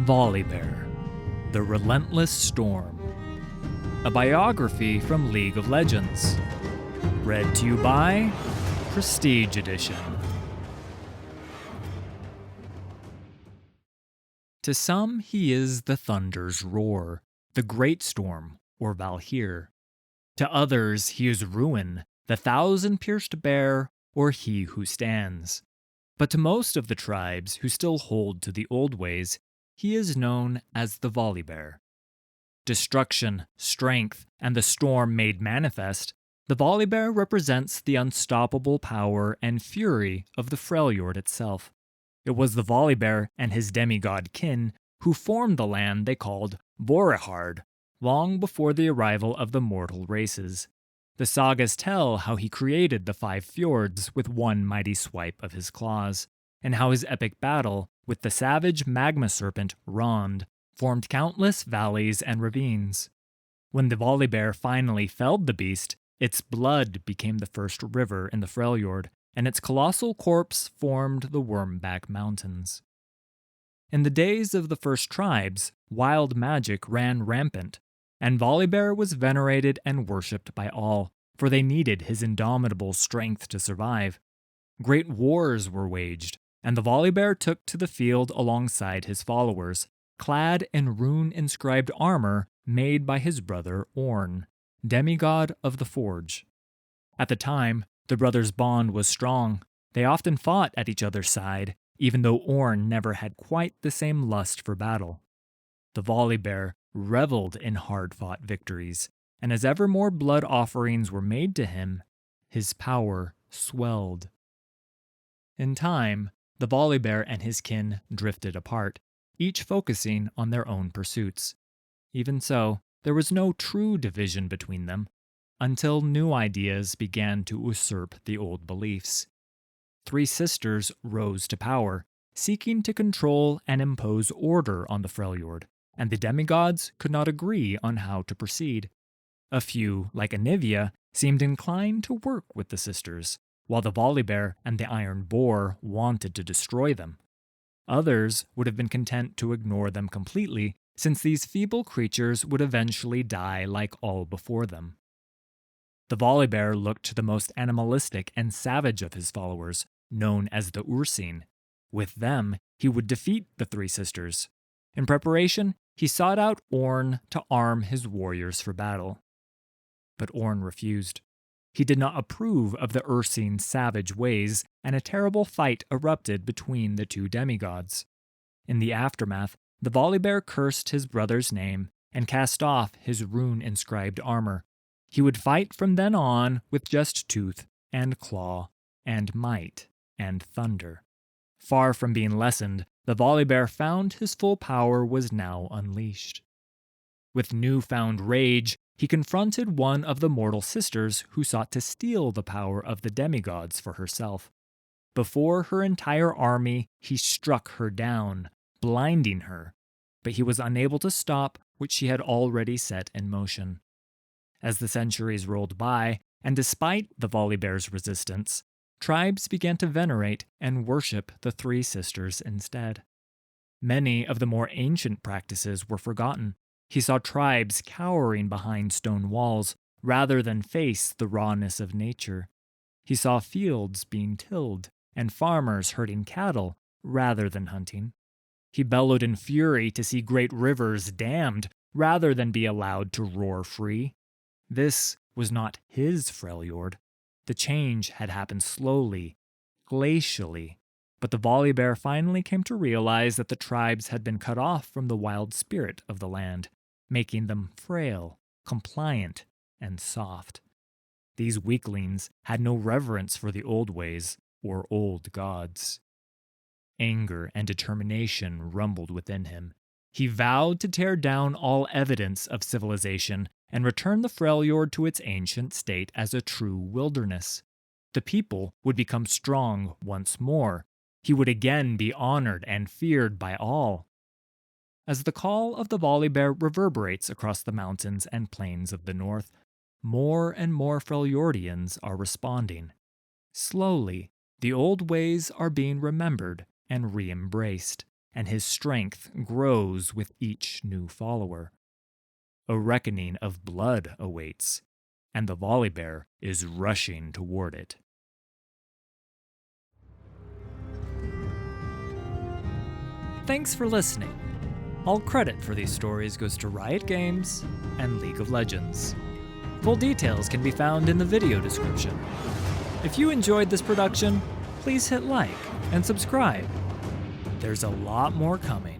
Volibear, The Relentless Storm. A biography from League of Legends. Read to you by Prestige Edition. To some he is the thunder's roar, the great storm, or Valhyr. To others he is ruin, the thousand-pierced bear, or he who stands. But to most of the tribes who still hold to the old ways, he is known as the Volibear. Destruction, strength, and the storm made manifest, the Volibear represents the unstoppable power and fury of the Freljord itself. It was the Volibear and his demigod kin who formed the land they called Vorihard, long before the arrival of the mortal races. The sagas tell how he created the 5 fjords with one mighty swipe of his claws, and how his epic battle with the savage magma serpent Rond formed countless valleys and ravines. When the Volibear finally felled the beast, its blood became the first river in the Freljord, and its colossal corpse formed the Wormback Mountains. In the days of the first tribes, wild magic ran rampant, and Volibear was venerated and worshipped by all, for they needed his indomitable strength to survive. Great wars were waged, and the Volibear took to the field alongside his followers, clad in rune-inscribed armor made by his brother Ornn, demigod of the Forge. At the time, the brothers' bond was strong. They often fought at each other's side, even though Ornn never had quite the same lust for battle. The Volibear reveled in hard-fought victories, and as ever more blood offerings were made to him, his power swelled. In time, the Volibear and his kin drifted apart, each focusing on their own pursuits. Even so, there was no true division between them, until new ideas began to usurp the old beliefs. 3 sisters rose to power, seeking to control and impose order on the Freljord, and the demigods could not agree on how to proceed. A few, like Anivia, seemed inclined to work with the sisters, while the Volibear and the Iron Boar wanted to destroy them. Others would have been content to ignore them completely, since these feeble creatures would eventually die like all before them. The Volibear looked to the most animalistic and savage of his followers, known as the Ursine. With them, he would defeat the 3 sisters. In preparation, he sought out Ornn to arm his warriors for battle. But Ornn refused. He did not approve of the Ursine's savage ways, and a terrible fight erupted between the 2 demigods. In the aftermath, the Volibear cursed his brother's name and cast off his rune-inscribed armor. He would fight from then on with just tooth and claw and might and thunder. Far from being lessened, the Volibear found his full power was now unleashed. With newfound rage, he confronted one of the mortal sisters who sought to steal the power of the demigods for herself. Before her entire army, he struck her down, blinding her, but he was unable to stop what she had already set in motion. As the centuries rolled by, and despite the Volibear's resistance, tribes began to venerate and worship the 3 sisters instead. Many of the more ancient practices were forgotten. He saw tribes cowering behind stone walls rather than face the rawness of nature. He saw fields being tilled and farmers herding cattle rather than hunting. He bellowed in fury to see great rivers dammed rather than be allowed to roar free. This was not his Freljord. The change had happened slowly, glacially, but the Volibear finally came to realize that the tribes had been cut off from the wild spirit of the land, making them frail, compliant, and soft. These weaklings had no reverence for the old ways or old gods. Anger and determination rumbled within him. He vowed to tear down all evidence of civilization and return the Freljord to its ancient state as a true wilderness. The people would become strong once more. He would again be honored and feared by all. As the call of the Volibear reverberates across the mountains and plains of the north, more and more Freljordians are responding. Slowly, the old ways are being remembered and re-embraced. and his strength grows with each new follower. A reckoning of blood awaits, and the Volibear is rushing toward it. Thanks for listening. All credit for these stories goes to Riot Games and League of Legends. Full details can be found in the video description. If you enjoyed this production, please hit like and subscribe. There's a lot more coming.